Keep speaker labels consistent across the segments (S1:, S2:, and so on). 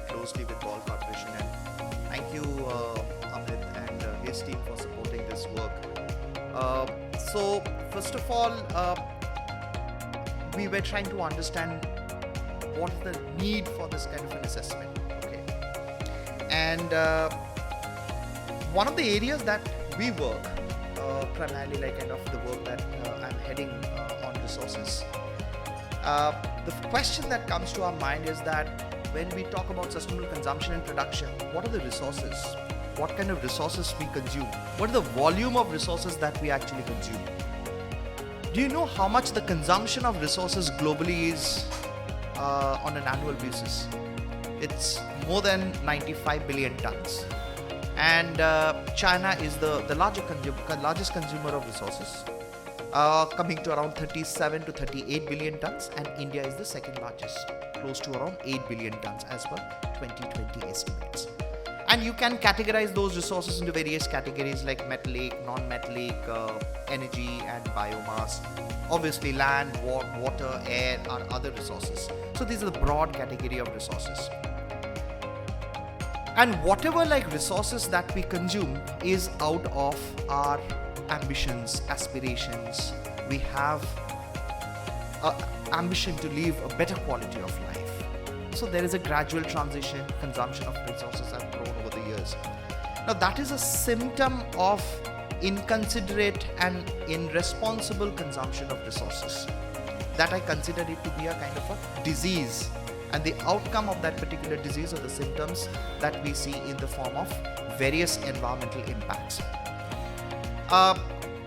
S1: closely with Ball Corporation, and thank you, Amit and his team for supporting this work. So first of all, we were trying to understand what is the need for this kind of an assessment. Okay, and one of the areas that we work, primarily like kind of the work that I'm heading on resources. The question that comes to our mind is that when we talk about sustainable consumption and production, what are the resources? What kind of resources we consume? What is the volume of resources that we actually consume? Do you know how much the consumption of resources globally is on an annual basis? It's more than 95 billion tons. And China is the largest consumer of resources, coming to around 37 to 38 billion tons, and India is the second largest, close to around 8 billion tons as per 2020 estimates. And you can categorize those resources into various categories like metallic, non-metallic, energy and biomass. Obviously land, water, air are other resources. So these are the broad category of resources. And whatever like resources that we consume is out of our ambitions, aspirations. We have ambition to live a better quality of life. So there is a gradual transition. Consumption of resources have grown over the years. Now that is a symptom of inconsiderate and irresponsible consumption of resources. That I consider it to be a kind of a disease. And the outcome of that particular disease are the symptoms that we see in the form of various environmental impacts.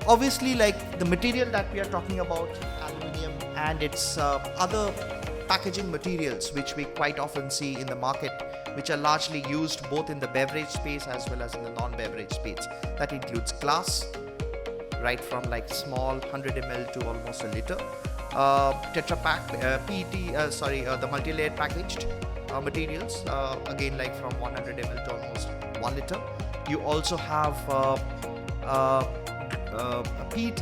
S1: Obviously, like the material that we are talking about, aluminium and its other packaging materials, which we quite often see in the market, which are largely used both in the beverage space as well as in the non-beverage space. That includes glass, right from like small 100 ml to almost a liter. Tetra Pak, PET, the multi-layered packaged materials, again like from 100 ml to almost 1 liter. You also have PET,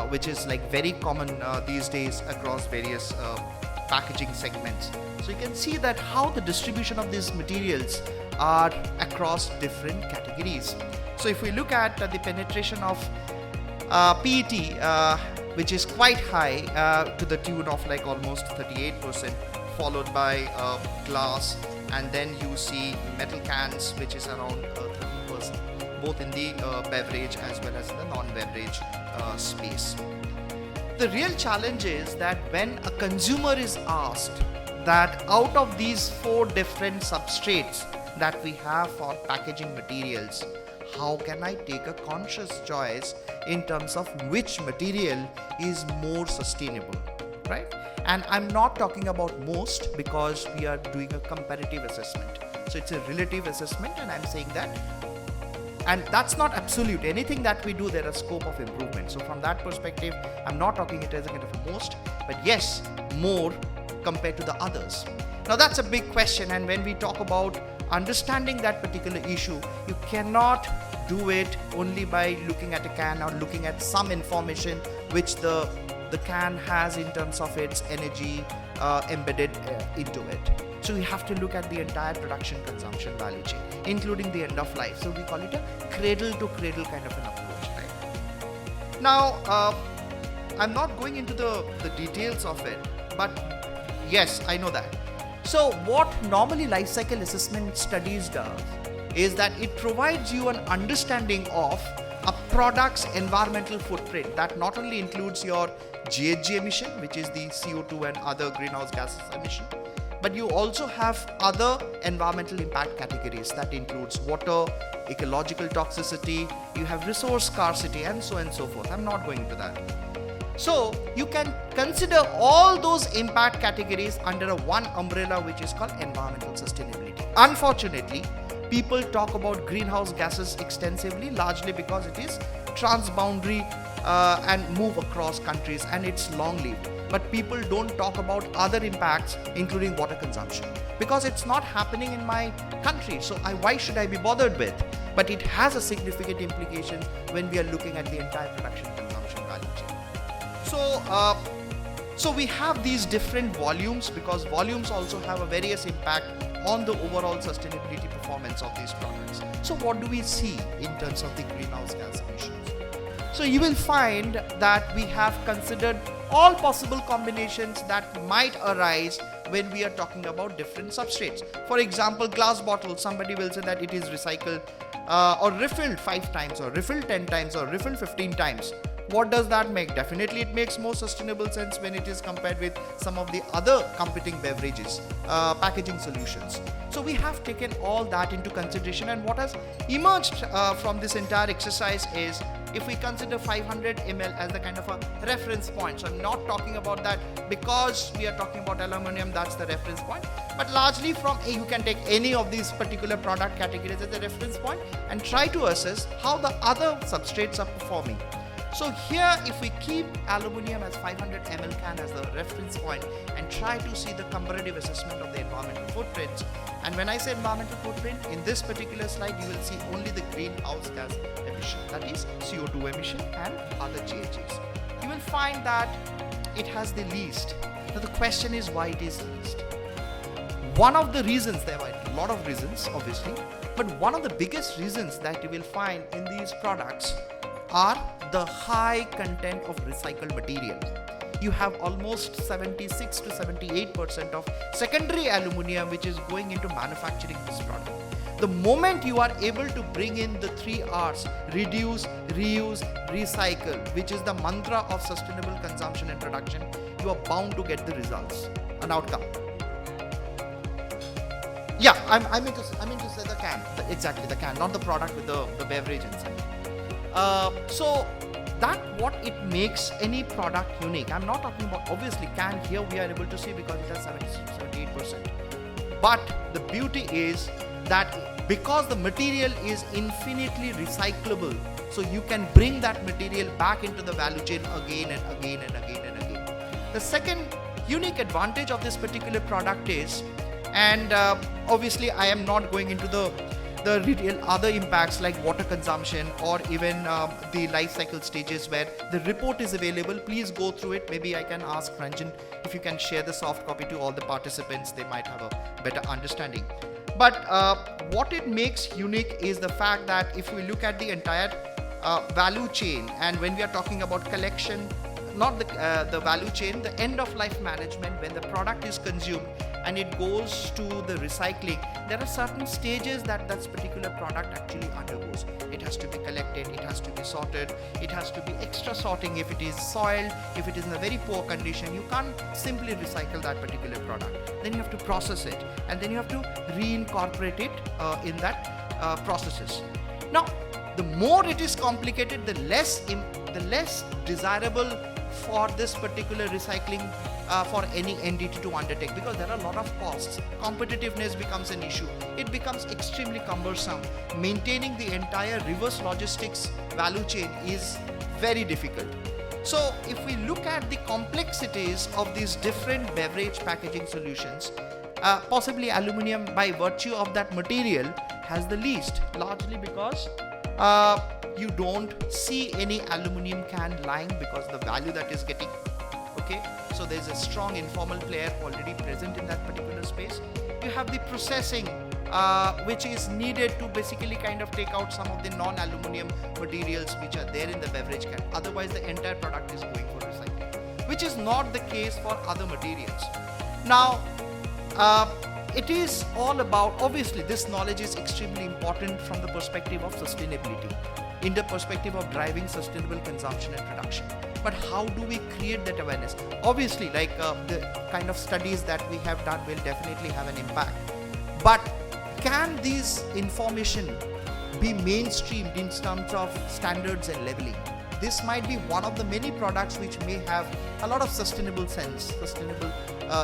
S1: which is like very common these days across various packaging segments. So you can see that how the distribution of these materials are across different categories. So if we look at the penetration of PET, which is quite high, to the tune of like almost 38%, followed by glass, and then you see metal cans, which is around 30%, both in the beverage as well as in the non-beverage space. The real challenge is that when a consumer is asked that out of these 4 different substrates that we have for packaging materials, how can I take a conscious choice in terms of which material is more sustainable, right? And I'm not talking about most, because we are doing a comparative assessment. So it's a relative assessment, and I'm saying that. And that's not absolute. Anything that we do, there is scope of improvement. So from that perspective, I'm not talking it as a kind of a most, but yes, more compared to the others. Now that's a big question, and when we talk about understanding that particular issue, you cannot do it only by looking at a can or looking at some information which the can has in terms of its energy embedded into it. So we have to look at the entire production consumption value chain, including the end of life. So we call it a cradle to cradle kind of an approach, right? Now, I'm not going into the details of it, but yes, I know that. So what normally life cycle assessment studies does is that it provides you an understanding of a product's environmental footprint that not only includes your GHG emission, which is the CO2 and other greenhouse gases emission, but you also have other environmental impact categories that includes water, ecological toxicity, you have resource scarcity, and so on and so forth. I'm not going into that. So you can consider all those impact categories under a one umbrella, which is called environmental sustainability. Unfortunately, people talk about greenhouse gases extensively, largely because it is transboundary and move across countries, and it's long-lived. But people don't talk about other impacts, including water consumption, because it's not happening in my country. So why should I be bothered with? But it has a significant implication when we are looking at the entire production consumption value chain. So we have these different volumes, because volumes also have a various impact on the overall sustainability performance of these products. So what do we see in terms of the greenhouse gas emissions? So you will find that we have considered all possible combinations that might arise when we are talking about different substrates. For example, glass bottle, somebody will say that it is recycled or refilled 5 times or refilled 10 times or refilled 15 times. What does that make? Definitely it makes more sustainable sense when it is compared with some of the other competing beverages, packaging solutions. So we have taken all that into consideration, and what has emerged from this entire exercise is, if we consider 500 ml as the kind of a reference point. So I'm not talking about that because we are talking about aluminum, that's the reference point, but largely from you can take any of these particular product categories as a reference point and try to assess how the other substrates are performing. So here, if we keep aluminum as 500 ml can as the reference point and try to see the comparative assessment of the environmental footprints, and when I say environmental footprint, in this particular slide you will see only the greenhouse gas emission, that is CO2 emission and other GHGs. You will find that it has the least. Now the question is why it is least. One of the reasons, there are a lot of reasons obviously, but one of the biggest reasons that you will find in these products are the high content of recycled material. You have almost 76 to 78% of secondary aluminum which is going into manufacturing this product. The moment you are able to bring in the 3 R's, reduce, reuse, recycle, which is the mantra of sustainable consumption and production, you are bound to get the results, an outcome. Yeah, I mean to say the can, exactly the can, not the product with the beverage inside. So that what it makes any product unique. I'm not talking about, obviously can here we are able to see because it has 78%. But the beauty is that because the material is infinitely recyclable, so you can bring that material back into the value chain again and again and again and again. The second unique advantage of this particular product is, and obviously I am not going into the retail other impacts like water consumption or even the life cycle stages where the report is available. Please go through it. Maybe I can ask Ranjan if you can share the soft copy to all the participants. They might have a better understanding. But what it makes unique is the fact that if we look at the entire value chain, and when we are talking about collection, not the value chain, the end of life management, when the product is consumed and it goes to the recycling, there are certain stages that particular product actually undergoes. It has to be collected, it has to be sorted, it has to be extra sorting if it is soiled, if it is in a very poor condition. You can't simply recycle that particular product. Then you have to process it, and then you have to reincorporate it in that processes. Now, the more it is complicated, the less desirable for this particular recycling for any entity to undertake, because there are a lot of costs. Competitiveness becomes an issue. It becomes extremely cumbersome. Maintaining the entire reverse logistics value chain is very difficult. So if we look at the complexities of these different beverage packaging solutions, possibly aluminum by virtue of that material has the least, largely because you don't see any aluminum can lying because the value that is getting. Okay, so there's a strong informal player already present in that particular space. You have the processing which is needed to basically kind of take out some of the non-aluminum materials which are there in the beverage can. Otherwise the entire product is going for recycling, which is not the case for other materials. Now it is all about, obviously this knowledge is extremely important from the perspective of sustainability, in the perspective of driving sustainable consumption and production. But how do we create that awareness? Obviously, like the kind of studies that we have done will definitely have an impact. But can these information be mainstreamed in terms of standards and leveling? This might be one of the many products which may have a lot of sustainable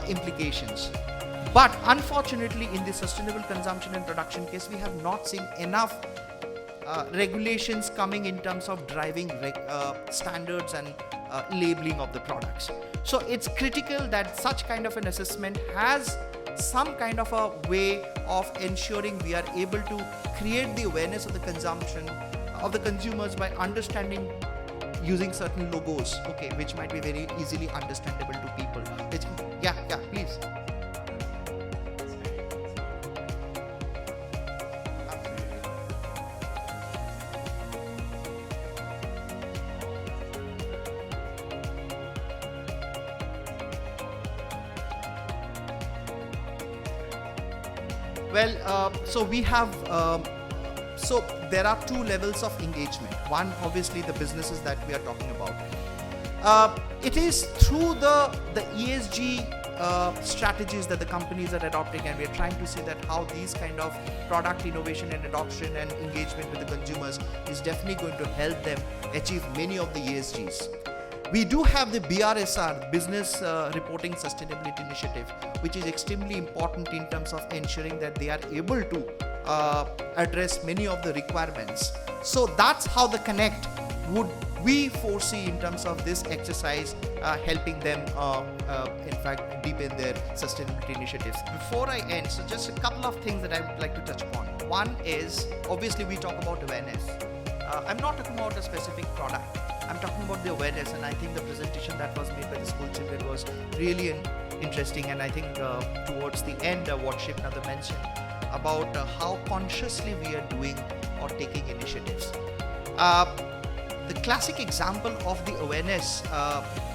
S1: implications. But unfortunately, in the sustainable consumption and production case, we have not seen enough regulations coming in terms of driving standards and labeling of the products. So it's critical that such kind of an assessment has some kind of a way of ensuring we are able to create the awareness of the consumption of the consumers by understanding using certain logos, okay, which might be very easily understandable to people. Yeah, please. Well, so we have, so there are two levels of engagement. One, obviously, the businesses that we are talking about. It is through the ESG strategies that the companies are adopting, and we are trying to see that how these kind of product innovation and adoption and engagement with the consumers is definitely going to help them achieve many of the ESGs. We do have the BRSR, Business Reporting Sustainability Initiative, which is extremely important in terms of ensuring that they are able to address many of the requirements. So that's how the connect would we foresee in terms of this exercise helping them in fact deepen their sustainability initiatives. Before I end, so just a couple of things that I would like to touch upon. One is, obviously we talk about awareness. I'm not talking about a specific product. I'm talking about the awareness, and I think the presentation that was made by the school children was really interesting, and I think towards the end what Shivnatha mentioned about how consciously we are doing or taking initiatives. The classic example of the awareness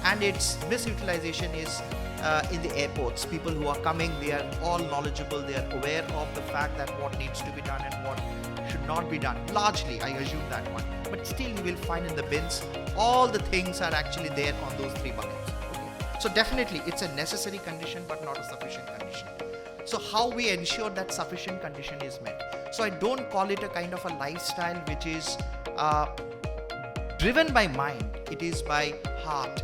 S1: and its misutilization is in the airports. People who are coming, they are all knowledgeable, they are aware of the fact that what needs to be done and what should not be done. Largely, I assume that one. But still you will find in the bins, all the things are actually there on those three buckets. Okay. So definitely it's a necessary condition but not a sufficient condition. So how we ensure that sufficient condition is met? So I don't call it a kind of a lifestyle which is driven by mind, it is by heart.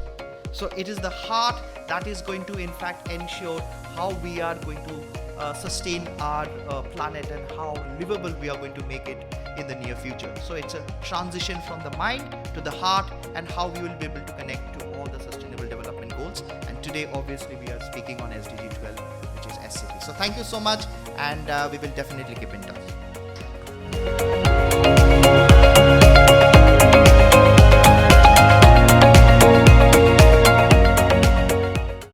S1: So it is the heart that is going to in fact ensure how we are going to sustain our planet and how livable we are going to make it in the near future. So it's a transition from the mind to the heart and how we will be able to connect to all the sustainable development goals. And today obviously we are speaking on SDG 12, which is SCP. So thank you so much, and we will definitely keep in touch.